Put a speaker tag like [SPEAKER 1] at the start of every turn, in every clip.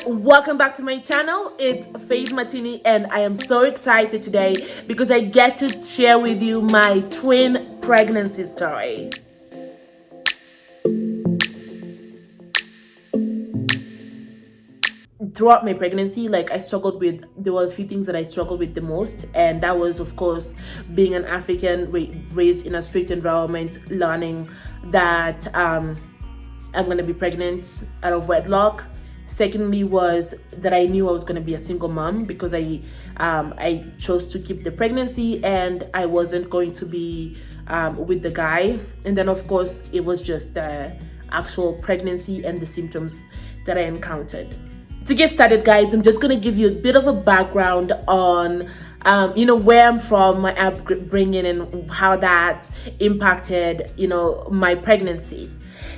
[SPEAKER 1] welcome back to my channel. It's Matini, and I am so excited today because I get to share with you my twin pregnancy story. Throughout my pregnancy, there were a few things that I struggled with the most, and that was, of course, being an African raised in a street environment, learning that I'm going to be pregnant out of wedlock. Secondly was that I knew I was going to be a single mom because I chose to keep the pregnancy and I wasn't going to be with the guy. And then, of course, it was just the actual pregnancy and the symptoms that I encountered. To get started, guys, I'm just going to give you a bit of a background on where I'm from, my upbringing, and how that impacted, my pregnancy.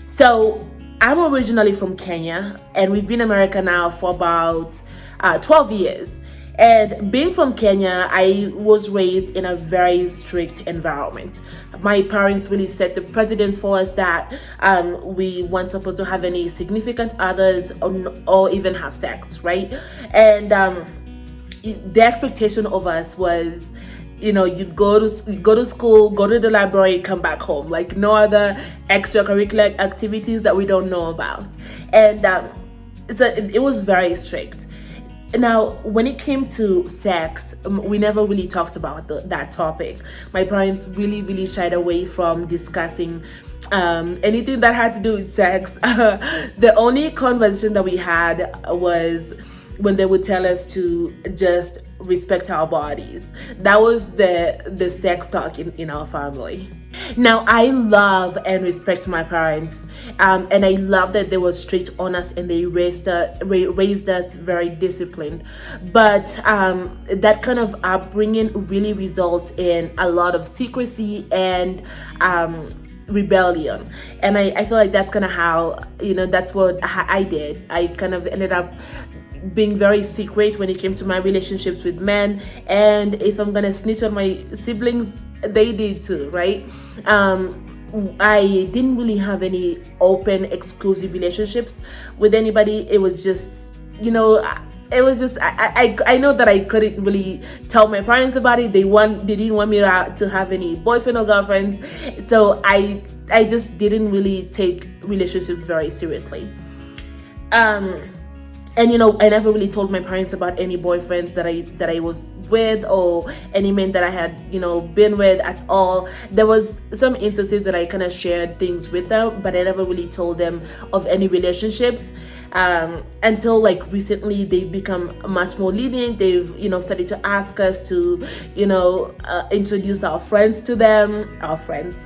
[SPEAKER 1] So I'm originally from Kenya, and we've been in America now for about 12 years. And being from Kenya, I was raised in a very strict environment. My parents really set the precedent for us that we weren't supposed to have any significant others or even have sex, right? And the expectation of us was, you'd go to school, go to the library, come back home. Like no other extracurricular activities that we don't know about. And so it was very strict. Now, when it came to sex, we never really talked about that topic. My parents really, really shied away from discussing anything that had to do with sex. The only conversation that we had was when they would tell us to just respect our bodies. That was the sex talk in our family. Now, I love and respect my parents, and I love that they were strict on us and they raised us very disciplined. But that kind of upbringing really results in a lot of secrecy and rebellion. And I feel like that's kind of how, that's what I did. I kind of ended up being very secret when it came to my relationships with men, and if I'm gonna snitch on my siblings, they did too, right? I didn't really have any open exclusive relationships with anybody. It was just, I know that I couldn't really tell my parents about it. They didn't want me to have any boyfriend or girlfriends, so I just didn't really take relationships very seriously. And I never really told my parents about any boyfriends that I was with or any men that I had been with at all. There was some instances that I kind of shared things with them, but I never really told them of any relationships until recently they've become much more lenient. They've started to ask us to introduce our friends to them, our friends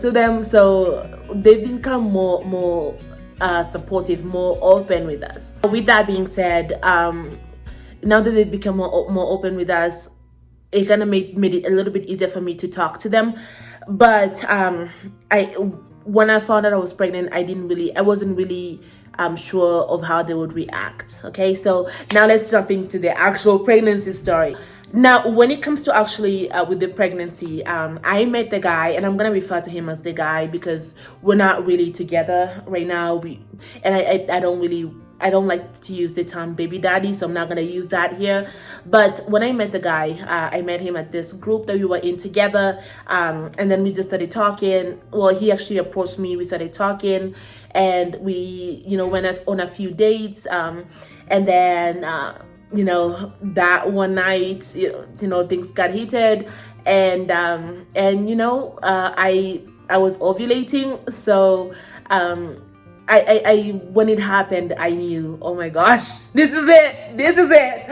[SPEAKER 1] to them. So they've become more supportive, more open with us. With that being said, now that they've become more open with us, it kind of made it a little bit easier for me to talk to them. But when I found out I was pregnant, I wasn't really sure of how they would react. Okay, so now let's jump into the actual pregnancy story. Now, when it comes to actually with the pregnancy, I met the guy, and I'm gonna refer to him as the guy because we're not really together right now. I don't like to use the term baby daddy, so I'm not gonna use that here. But when I met the guy, I met him at this group that we were in together, and then we just started talking. Well, he actually approached me. We started talking, and we went on a few dates, and then that one night, things got heated, and I was ovulating, so I when it happened, I knew, oh my gosh, this is it.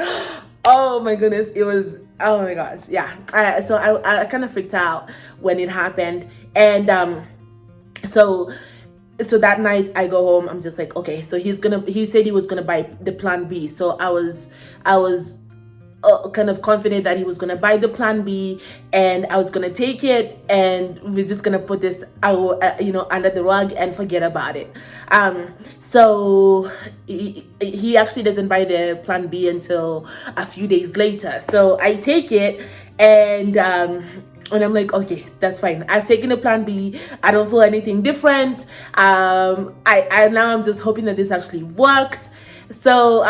[SPEAKER 1] Oh my goodness, oh my gosh, yeah. So I kind of freaked out when it happened, and so that night I go home, I'm just like, okay, so he said he was gonna buy the plan B. So I was kind of confident that he was gonna buy the plan B, and I was gonna take it, and we're just gonna put this under the rug and forget about it. So he actually doesn't buy the plan B until a few days later. So I take it, and And I'm like, okay, that's fine. I've taken a plan B. I don't feel anything different. I now I'm just hoping that this actually worked. So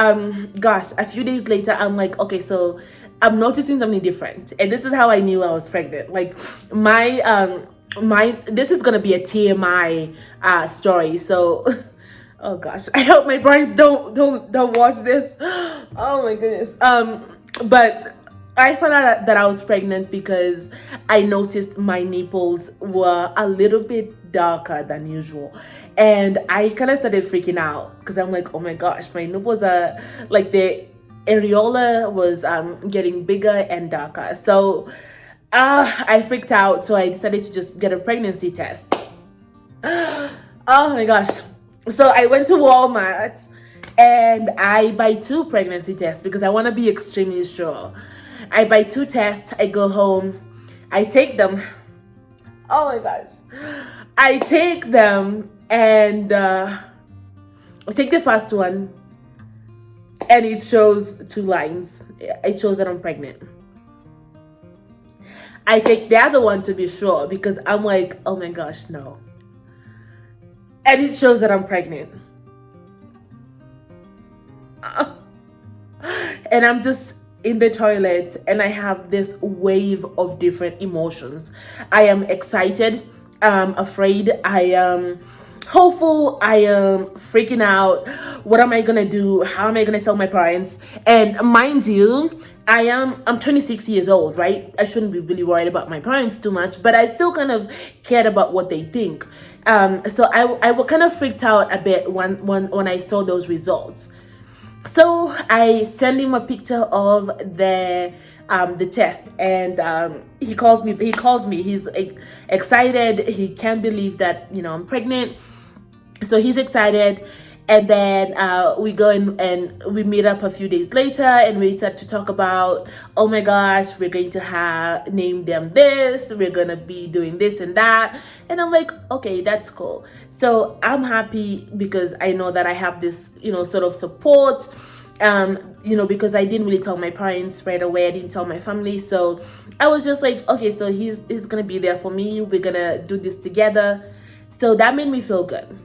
[SPEAKER 1] gosh, a few days later, I'm like, okay, so I'm noticing something different, and this is how I knew I was pregnant. Like my this is gonna be a TMI story. So oh gosh, I hope my parents don't watch this. Oh my goodness. But I found out that I was pregnant because I noticed my nipples were a little bit darker than usual. And I kind of started freaking out because I'm like, oh my gosh, my nipples are like the areola was getting bigger and darker. So I freaked out. So I decided to just get a pregnancy test. Oh my gosh. So I went to Walmart and I buy 2 pregnancy tests because I want to be extremely sure. I buy 2 tests, I go home, I take them. Oh my gosh. I take them and I take the first one and it shows 2 lines. It shows that I'm pregnant. I take the other one to be sure because I'm like, oh my gosh, no. And it shows that I'm pregnant. And I'm just in the toilet and I have this wave of different emotions. I am excited, afraid, I am hopeful, I am freaking out. What am I gonna do? How am I gonna tell my parents? And mind you, I'm 26 years old, right? I shouldn't be really worried about my parents too much, but I still kind of cared about what they think. So I was kind of freaked out a bit when I saw those results. So I send him a picture of the test, and he calls me. He's excited. He can't believe that I'm pregnant. So he's excited, and then we go in and we meet up a few days later, and we start to talk about, oh my gosh, we're going to name them this, we're gonna be doing this and that. And I'm like, okay, that's cool. So I'm happy because I know that I have this sort of support, because I didn't really tell my parents right away. I didn't tell my family. So I was just like, okay, so he's gonna be there for me, we're gonna do this together. So that made me feel good.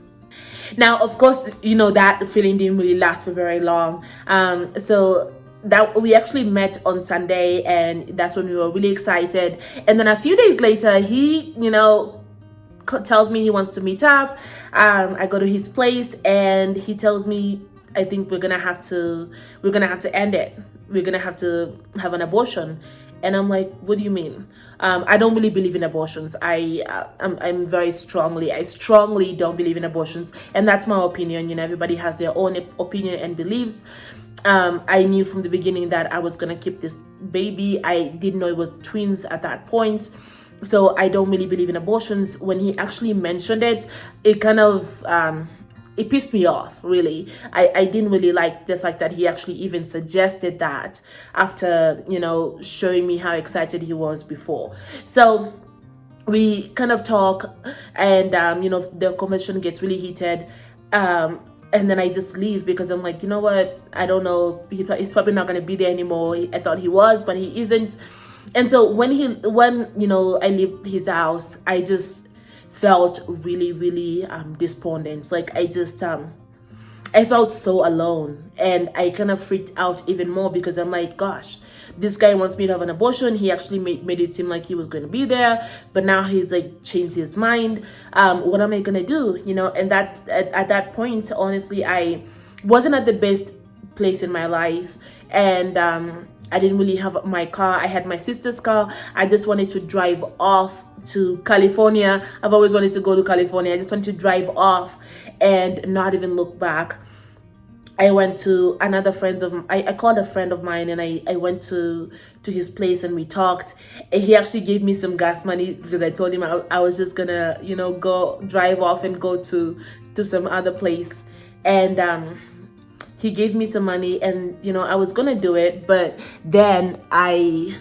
[SPEAKER 1] Now, of course, that feeling didn't really last for very long. So that we actually met on Sunday, and that's when we were really excited. And then a few days later, he, tells me he wants to meet up. I go to his place, and he tells me, I think we're gonna have to end it. We're gonna have to have an abortion. And I'm like, what do you mean? I don't really believe in abortions. I'm very I strongly don't believe in abortions. And that's my opinion. Everybody has their own opinion and beliefs. I knew from the beginning that I was going to keep this baby. I didn't know it was twins at that point. So I don't really believe in abortions. When he actually mentioned it, it kind of... it pissed me off, really. I didn't really like the fact that he actually even suggested that after, showing me how excited he was before. So we kind of talk, and, the conversation gets really heated. And then I just leave because I'm like, you know what? I don't know. He's probably not going to be there anymore. I thought he was, but he isn't. And so when I leave his house, I just felt really, really despondent. Like I felt so alone, and I kind of freaked out even more because I'm like, gosh, this guy wants me to have an abortion. He actually made it seem like he was going to be there, but now he's like changed his mind. What am I going to do? And that at that point, honestly, I wasn't at the best place in my life, and I didn't really have my car. I had my sister's car. I just wanted to drive off to California. I've always wanted to go to California. I just wanted to drive off and not even look back. I went to I called a friend of mine, and I went to his place, and we talked. And he actually gave me some gas money because I told him I was just gonna, go drive off and go to some other place. And he gave me some money, and I was gonna do it, but then I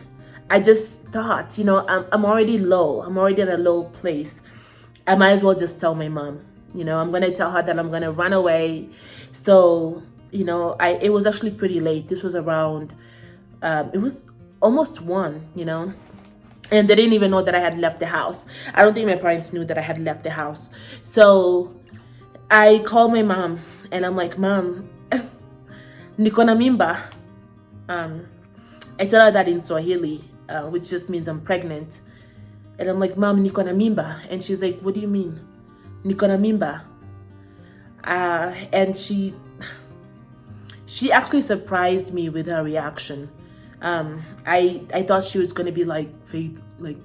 [SPEAKER 1] just thought, I'm already low. I'm already at a low place. I might as well just tell my mom. I'm gonna tell her that I'm gonna run away. So it was actually pretty late. This was around it was almost 1. and they didn't even know that I had left the house. I don't think my parents knew that I had left the house. So I called my mom and I'm like, Mom, niko na mimba. I tell her that in Swahili, which just means I'm pregnant. And I'm like, Mom, niko na mimba. And she's like, what do you mean? Niko na mimba. And she actually surprised me with her reaction. I thought she was gonna be like, Faith, like,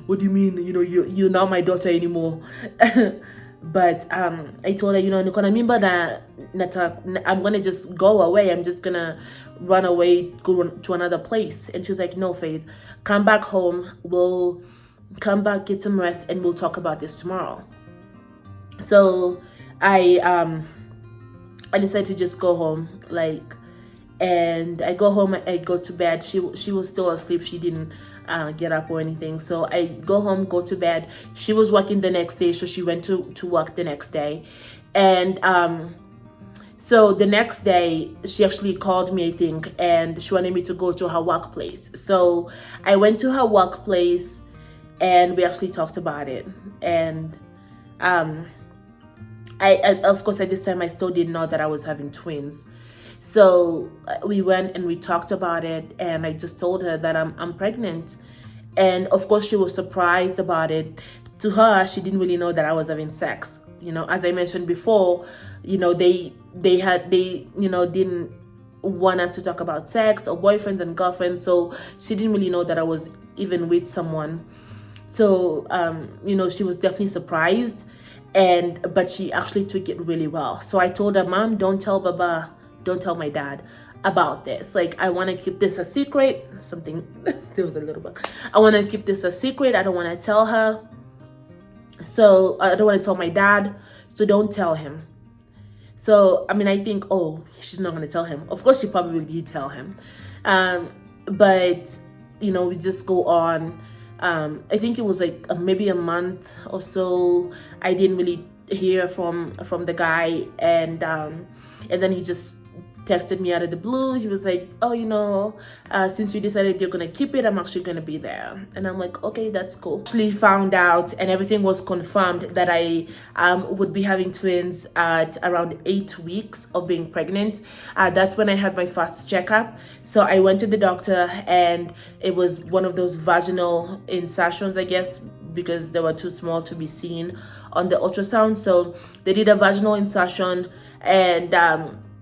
[SPEAKER 1] what do you mean? You know, you're not my daughter anymore. But I told her, you know, niko na mimba na I'm gonna just go away. I'm just gonna run away, go to another place. And she's like, no, Faith, come back home. We'll come back, get some rest, and we'll talk about this tomorrow. So I decided to just go home, like, and I go home, I go to bed. She was still asleep. She didn't get up or anything. So I go home, go to bed. She was working the next day, so she went to work the next day. And so the next day, she actually called me, I think, and she wanted me to go to her workplace. So I went to her workplace, and we actually talked about it. And I of course, at this time, I still didn't know that I was having twins. So we went and we talked about it, and I just told her that I'm pregnant. And of course, she was surprised about it. To her, she didn't really know that I was having sex. You know, as I mentioned before, you know, they didn't want us to talk about sex or boyfriends and girlfriends. So she didn't really know that I was even with someone. So you know, she was definitely surprised, but she actually took it really well. So I told her, Mom, don't tell Baba, don't tell my dad about this. Like, I want to keep this a secret. Something still was a little bit. I want to keep this a secret. I don't want to tell her. So I don't want to tell my dad. So don't tell him. So I mean, I think, oh, she's not going to tell him. Of course, she probably will tell him. But you know, we just go on. I think it was like maybe a month or so. I didn't really hear from the guy, and then he just texted me out of the blue. He was like, oh, you know, since you decided you're gonna keep it, I'm actually gonna be there. And I'm like, okay, that's cool. Actually found out, and everything was confirmed, that I would be having twins at around 8 weeks of being pregnant. That's when I had my first checkup. So I went to the doctor, and it was one of those vaginal insertions, I guess, because they were too small to be seen on the ultrasound. So they did a vaginal insertion, and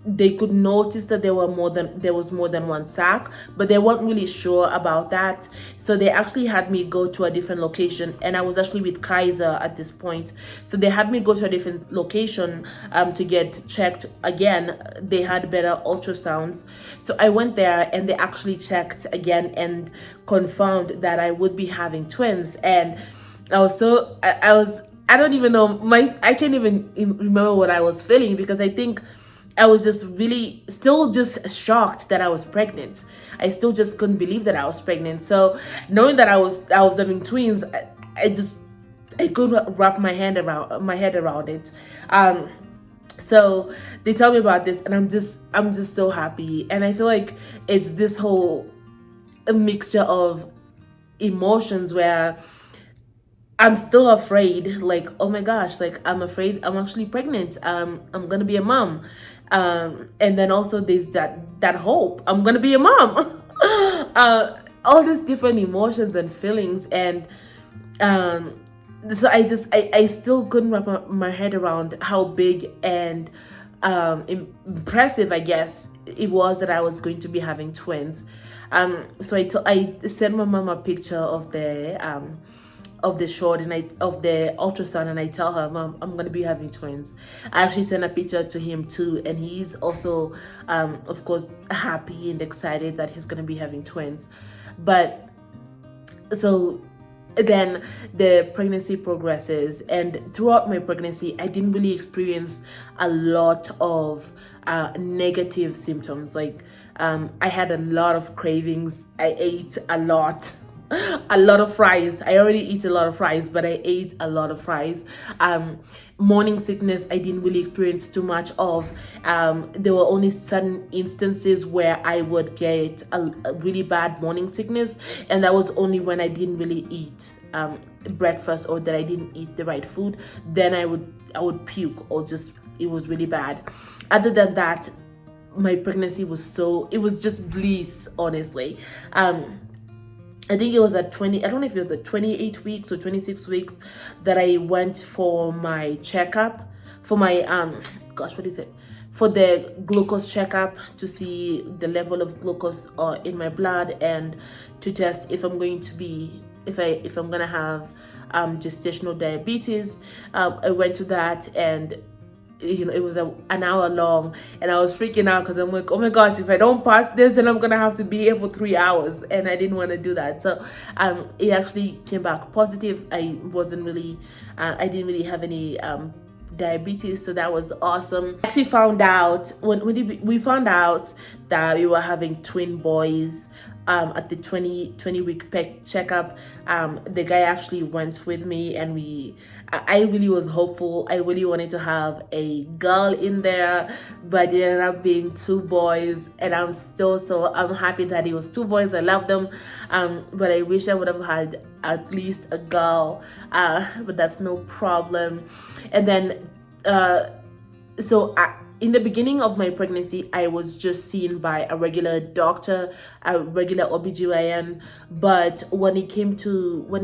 [SPEAKER 1] they could notice that there was more than one sac, but they weren't really sure about that. So they actually had me go to a different location, and I was actually with Kaiser at this point. So they had me go to a different location to get checked again. They had better ultrasounds. So I went there, and they actually checked again and confirmed that I would be having twins. And I don't even know, I can't even remember what I was feeling, because I think I was just really still just shocked that I was pregnant. I still just couldn't believe that I was pregnant. So knowing that I was having twins, I couldn't wrap my head around it. So they tell me about this, and I'm just so happy. And I feel like it's this whole mixture of emotions where I'm still afraid, like, oh my gosh, like, I'm afraid I'm actually pregnant. I'm gonna be a mom. And then also there's that hope I'm gonna be a mom. All these different emotions and feelings, and so I still couldn't wrap my head around how big and impressive, I guess, it was that I was going to be having twins. So I sent my mom a picture of the short and of the ultrasound, and I tell her, Mom, I'm gonna be having twins. I actually sent a picture to him too, and he's also of course happy and excited that he's gonna be having twins. But so then the pregnancy progresses, and throughout my pregnancy I didn't really experience a lot of negative symptoms. Like I had a lot of cravings. I ate a lot. a lot of fries. I already eat a lot of fries, but I ate a lot of fries. Morning sickness, I didn't really experience too much of. There were only certain instances where I would get a really bad morning sickness, and that was only when I didn't really eat breakfast, or that I didn't eat the right food. Then I would puke, or just, it was really bad. Other than that, my pregnancy was it was just bliss, honestly. I think it was at 20, I don't know if it was at 28 weeks or 26 weeks that I went for my checkup, for my, gosh, what is it? For the glucose checkup, to see the level of glucose in my blood, and to test if I'm going to be, if I'm gonna have gestational diabetes. I went to that, and it was an hour long, and I was freaking out because I'm like, oh my gosh, if I don't pass this, then I'm gonna have to be here for 3 hours, and I didn't want to do that. So it actually came back positive. I wasn't really I didn't really have any diabetes, so that was awesome. I actually found out when we found out that we were having twin boys at the 20 week checkup. The guy actually went with me, and I really was hopeful. I really wanted to have a girl in there, but it ended up being two boys, and I'm happy that it was two boys. I love them, but I wish I would have had at least a girl, but that's no problem. And then in the beginning of my pregnancy, I was just seen by a regular doctor, a regular OBGYN. But when he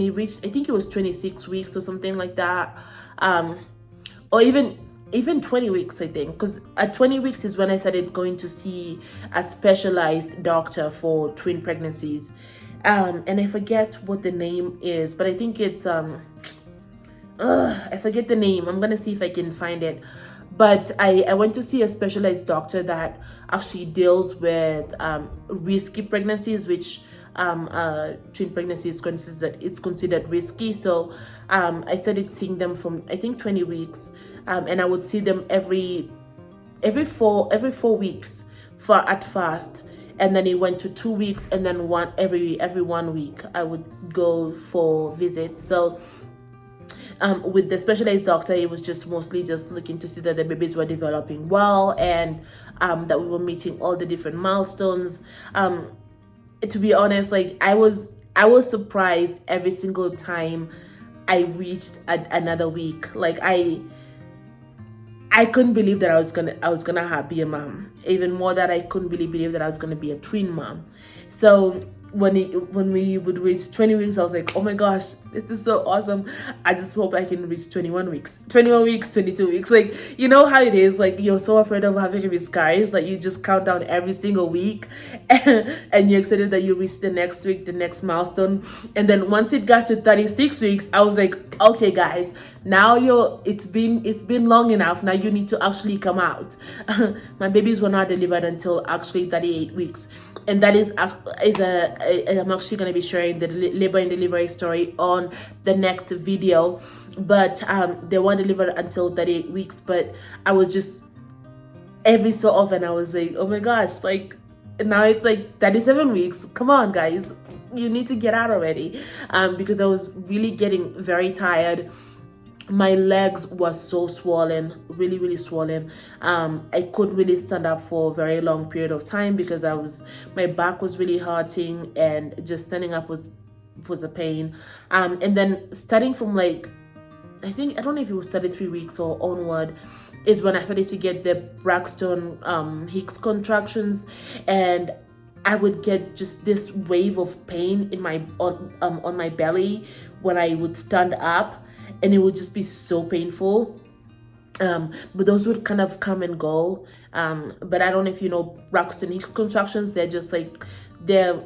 [SPEAKER 1] reached, I think it was 26 weeks or something like that, or even 20 weeks, I think, because at 20 weeks is when I started going to see a specialized doctor for twin pregnancies. And I forget what the name is, but I think it's, I forget the name. I'm going to see if I can find it. But I went to see a specialized doctor that actually deals with risky pregnancies, which twin pregnancy is considered risky. So I started seeing them from, I think, 20 weeks, and I would see them every 4 weeks at first, and then it went to 2 weeks, and then every 1 week I would go for visits. So with the specialized doctor, it was just mostly just looking to see that the babies were developing well, and that we were meeting all the different milestones. To be honest, like I was surprised every single time I reached another week. Like I couldn't believe that I was gonna be a mom. Even more that I couldn't really believe that I was gonna be a twin mom. So when we would reach 20 weeks, I was like, oh my gosh, this is so awesome. I just hope I can reach 21 weeks, 22 weeks. Like, you know how it is, like you're so afraid of having a miscarriage, like you just count down every single week and you're excited that you reach the next week, the next milestone. And then once it got to 36 weeks, I was like, okay guys, now it's been long enough. Now you need to actually come out. My babies were not delivered until actually 38 weeks. And that I'm actually going to be sharing the labor and delivery story on the next video. But they weren't delivered until 38 weeks. But I was just, every so often I was like, oh my gosh, like now it's like 37 weeks. Come on guys, you need to get out already. Because I was really getting very tired. My legs were so swollen, really, really swollen. I couldn't really stand up for a very long period of time because my back was really hurting, and just standing up was a pain. And then starting from like, I don't know if it was 33 weeks or onward, is when I started to get the Braxton Hicks contractions, and I would get just this wave of pain in on my belly when I would stand up. And it would just be so painful. But those would kind of come and go. But I don't know if you know Braxton Hicks contractions. They're just like, they're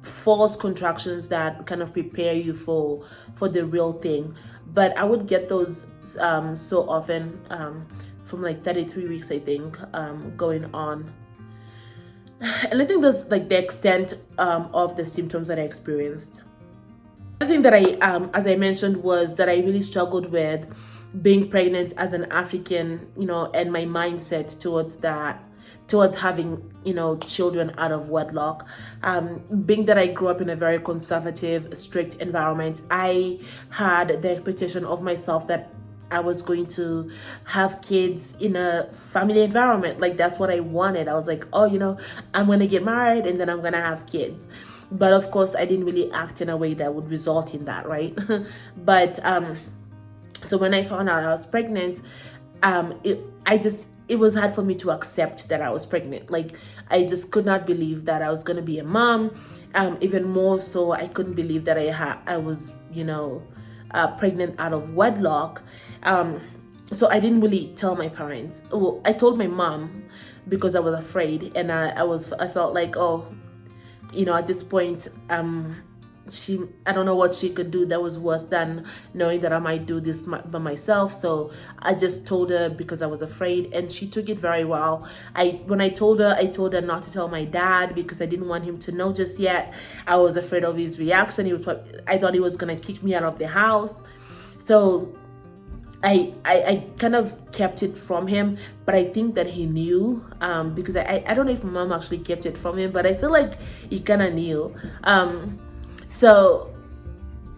[SPEAKER 1] false contractions that kind of prepare you for the real thing. But I would get those so often, from like 33 weeks, I think, going on. And I think that's like the extent of the symptoms that I experienced. The thing that as I mentioned, was that I really struggled with being pregnant as an African, and my mindset towards that. towards having, children out of wedlock. Being that I grew up in a very conservative, strict environment, I had the expectation of myself that I was going to have kids in a family environment. Like, that's what I wanted. I was like, oh, I'm going to get married and then I'm going to have kids. But of course, I didn't really act in a way that would result in that, right? But so when I found out I was pregnant, it was hard for me to accept that I was pregnant. Like, I just could not believe that I was going to be a mom. Even more so, I couldn't believe that I was, pregnant out of wedlock. So I didn't really tell my parents. Well, I told my mom because I was afraid, and I felt like, oh, at this point, I don't know what she could do that was worse than knowing that I might do this by myself. So I just told her because I was afraid, and she took it very well. When I told her not to tell my dad because I didn't want him to know just yet. I was afraid of his reaction. I thought he was gonna kick me out of the house. So I kind of kept it from him, but I think that he knew, because I don't know if my mom actually kept it from him, but I feel like he kind of knew. So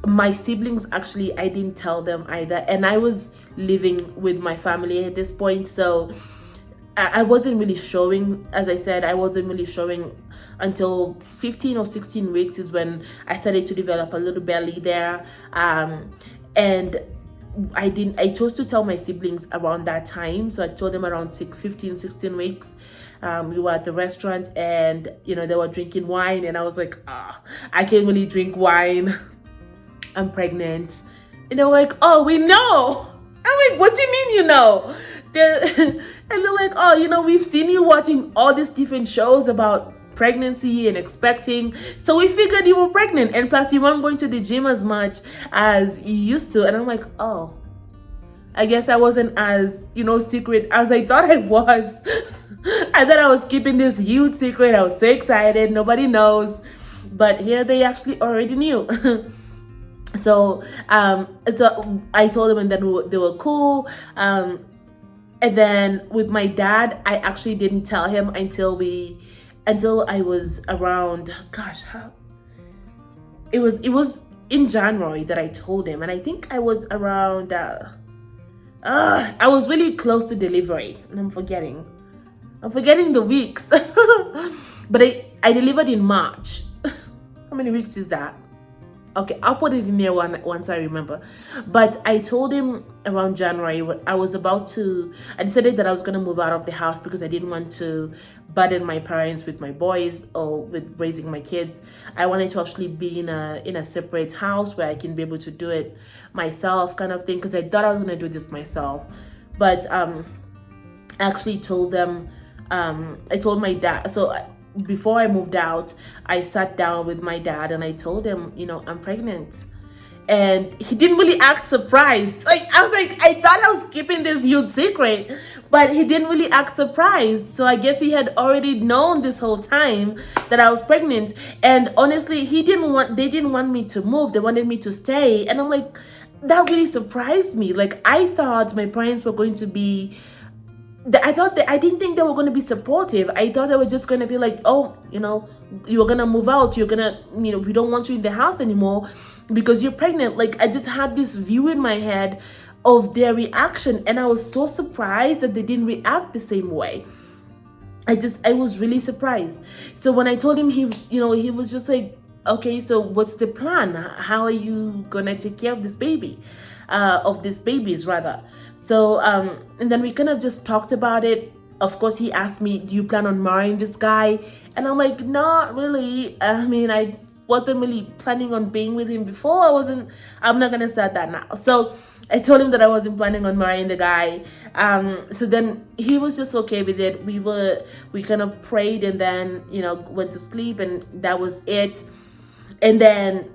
[SPEAKER 1] my siblings, actually, I didn't tell them either, and I was living with my family at this point, so I wasn't really showing. As I said, I wasn't really showing until 15 or 16 weeks is when I started to develop a little belly there, and I chose to tell my siblings around that time. So I told them around 15, 16 weeks. We were at the restaurant, and they were drinking wine, and I was like, I can't really drink wine, I'm pregnant. And they're like, oh, we know. I'm like, what do you mean, you know? And they're like, oh, we've seen you watching all these different shows about pregnancy and expecting, so we figured you were pregnant, and plus you weren't going to the gym as much as you used to. And I'm like, oh, I guess I wasn't as secret as I thought I was. I thought I was keeping this huge secret. I was so excited, nobody knows, but here they actually already knew. So I told them, and then they were cool. And then with my dad, I actually didn't tell him until I was around, it was in January that I told him, and I think I was around, I was really close to delivery, and I'm forgetting the weeks. But I delivered in March. How many weeks is that? Okay, I'll put it in there once I remember. But I told him around January. I decided that I was going to move out of the house because I didn't want to burden my parents with my boys or with raising my kids. I wanted to actually be in a separate house where I can be able to do it myself, kind of thing, because I thought I was going to do this myself. But I actually told them, I told my dad. So before I moved out, I sat down with my dad and I told him, I'm pregnant. And he didn't really act surprised. Like, I was like, I thought I was keeping this huge secret, but he didn't really act surprised. So I guess he had already known this whole time that I was pregnant. And honestly, they didn't want me to move. They wanted me to stay. And I'm like, that really surprised me. Like, I thought my parents were going to be, I didn't think they were going to be supportive. I thought they were just going to be like, oh, you're going to move out. You're going to, we don't want you in the house anymore because you're pregnant. Like, I just had this view in my head of their reaction. And I was so surprised that they didn't react the same way. I was really surprised. So when I told him, he was just like, okay, so what's the plan? How are you going to take care of this baby? Of these babies, rather. So, and then we kind of just talked about it. Of course, he asked me, do you plan on marrying this guy? And I'm like, not really. I mean, I wasn't really planning on being with him before. I'm not going to start that now. So I told him that I wasn't planning on marrying the guy. So then he was just okay with it. We kind of prayed and then, went to sleep, and that was it. And then,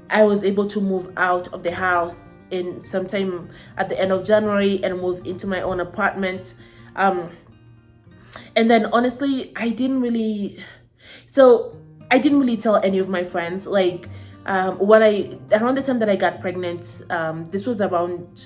[SPEAKER 1] I was able to move out of the house in sometime at the end of January and move into my own apartment. And then honestly, I didn't really tell any of my friends. Like, around the time that I got pregnant, this was around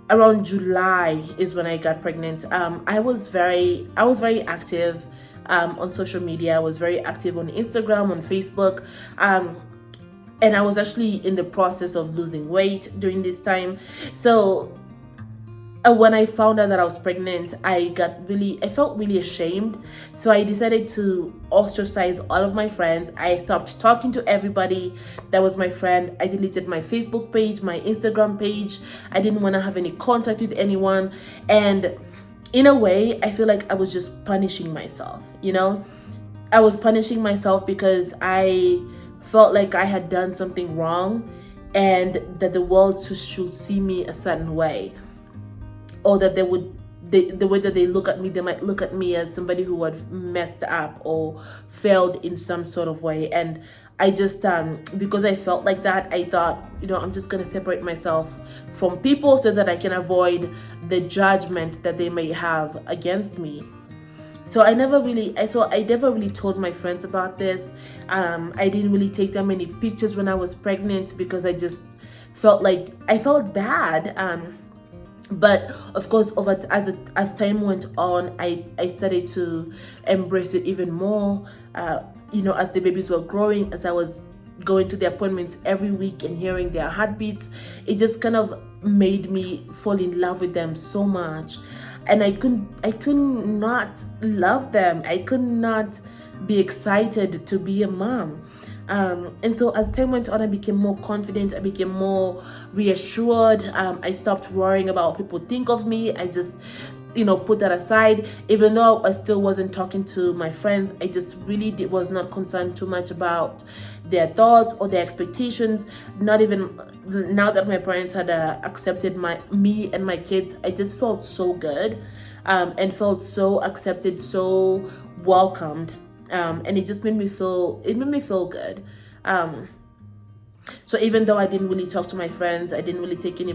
[SPEAKER 1] around July is when I got pregnant. I was very active on social media. I was very active on Instagram, on Facebook, and I was actually in the process of losing weight during this time. So when I found out that I was pregnant, I felt really ashamed. So I decided to ostracize all of my friends. I stopped talking to everybody that was my friend. I deleted my Facebook page, my Instagram page. I didn't want to have any contact with anyone. And in a way, I feel like I was just punishing myself, you know? I was punishing myself because I felt like I had done something wrong and that the world should see me a certain way, or that the way that they look at me, they might look at me as somebody who had messed up or failed in some sort of way. And I just because I felt like that, I thought, I'm just going to separate myself from people so that I can avoid the judgment that they may have against me. So I never really told my friends about this. I didn't really take that many pictures when I was pregnant because I just felt like I felt bad. But of course, as time went on, I started to embrace it even more. As the babies were growing, as I was going to the appointments every week and hearing their heartbeats, it just kind of made me fall in love with them so much. And I could not love them. I could not be excited to be a mom. And so as time went on, I became more confident. I became more reassured. I stopped worrying about what people think of me. I just, put that aside. Even though I still wasn't talking to my friends, I just really was not concerned too much about their thoughts or their expectations. Not even now that my parents had accepted me and my kids, I just felt so good, and felt so accepted, so welcomed. And it just made me feel good. So even though I didn't really talk to my friends, I didn't really take any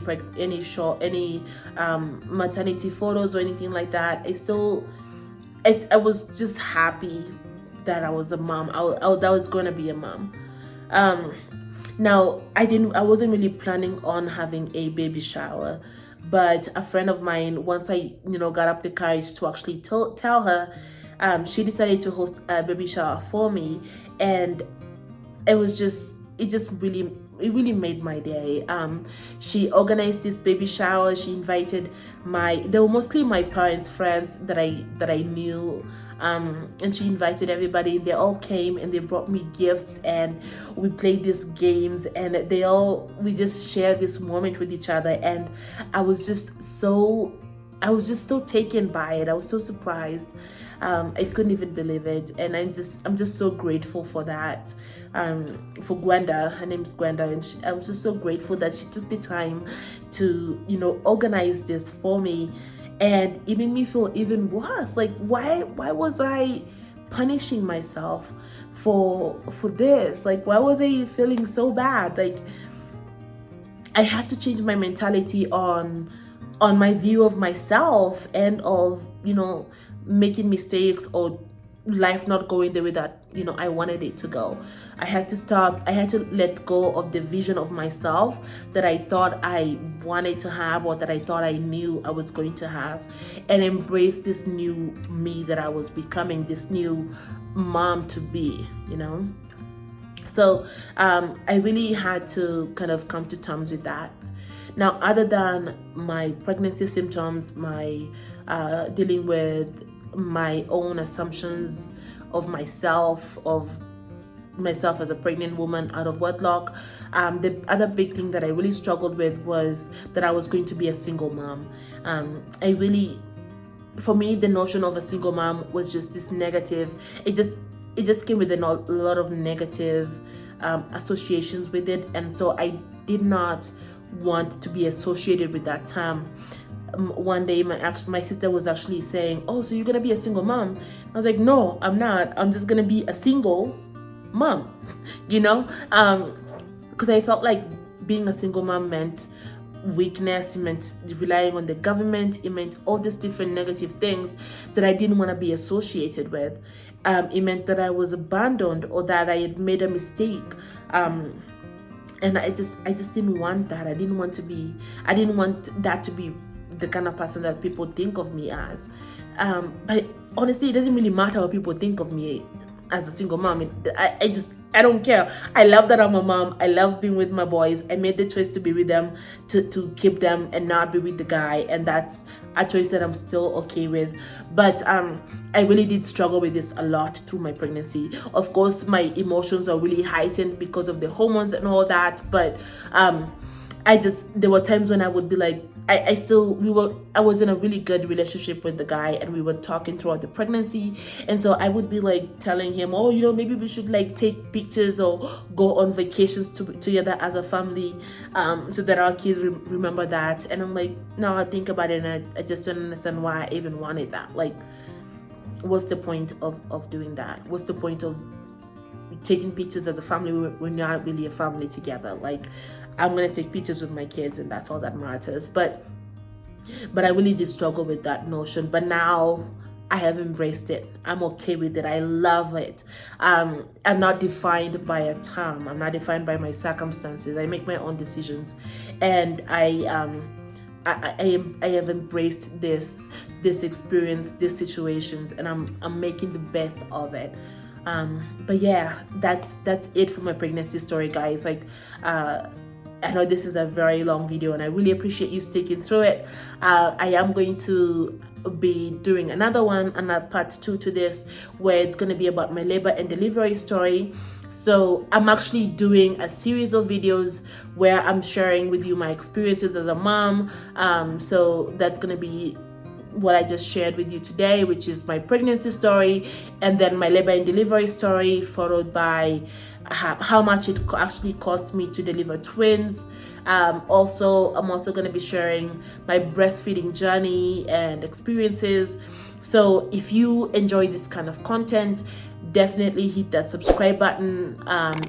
[SPEAKER 1] maternity photos or anything like that, I was just happy that I was a mom. That was going to be a mom. Now I wasn't really planning on having a baby shower, but a friend of mine, once I got up the courage to actually tell her, she decided to host a baby shower for me, and it really made my day. She organized this baby shower. She invited they were mostly my parents' friends that I knew, and she invited everybody. They all came and they brought me gifts, and we played these games, and we just shared this moment with each other. And I was just so taken by it. I was so surprised. I couldn't even believe it, and I'm just so grateful for that. For Gwenda, her name's Gwenda, and I was just so grateful that she took the time to organize this for me. And it made me feel even worse. Like, why was I punishing myself for this? Like, why was I feeling so bad? Like, I had to change my mentality on my view of myself and of making mistakes or life not going the way that I wanted it to go. I had to let go of the vision of myself that I thought I wanted to have, or that I thought I knew I was going to have, and embrace this new me that I was becoming, this new mom to be. So I really had to kind of come to terms with that. Now, other than my pregnancy symptoms, my dealing with my own assumptions of myself as a pregnant woman out of wedlock, the other big thing that I really struggled with was that I was going to be a single mom. For me, the notion of a single mom was just this negative. It just came with a lot of negative associations with it, and so I did not want to be associated with that term. One day my sister was actually saying, "Oh, so you're gonna be a single mom?" I was like, "No, I'm not. I'm just gonna be a single mom," because I felt like being a single mom meant weakness. It meant relying on the government. It meant all these different negative things that I didn't want to be associated with. It meant that I was abandoned, or that I had made a mistake. and I just didn't want that. I didn't want that to be the kind of person that people think of me as. But honestly, it doesn't really matter what people think of me as a single mom. I don't care. I love that I'm a mom. I love being with my boys. I made the choice to be with them, to keep them and not be with the guy, and that's a choice that I'm still okay with. But I really did struggle with this a lot through my pregnancy. Of course, my emotions are really heightened because of the hormones and all that, but there were times when I would be like, I was in a really good relationship with the guy, and we were talking throughout the pregnancy, and so I would be like telling him, oh, maybe we should like take pictures or go on vacations together as a family, so that our kids remember that. And I'm like, no, I think about it, and I just don't understand why I even wanted that. Like, what's the point of doing that? What's the point of taking pictures as a family? We're not really a family together. Like, I'm gonna take pictures with my kids, and that's all that matters. But I really did struggle with that notion. But now I have embraced it. I'm okay with it. I love it. I'm not defined by a term. I'm not defined by my circumstances. I make my own decisions, and I have embraced this experience, these situations, and I'm making the best of it. But yeah, that's it for my pregnancy story, guys. Like, I know this is a very long video, and I really appreciate you sticking through it. I am going to be doing another one, another part 2 to this, where it's going to be about my labor and delivery story. So I'm actually doing a series of videos where I'm sharing with you my experiences as a mom. So that's going to be what I just shared with you today, which is my pregnancy story, and then my labor and delivery story, followed by how much it actually cost me to deliver twins. Also, I'm also going to be sharing my breastfeeding journey and experiences. So if you enjoy this kind of content, definitely hit that subscribe button,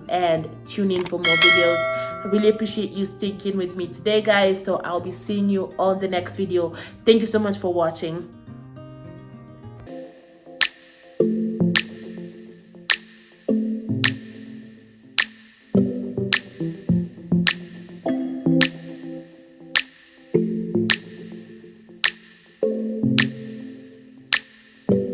[SPEAKER 1] and tune in for more videos. I really appreciate you sticking with me today, guys. So I'll be seeing you on the next video. Thank you so much for watching.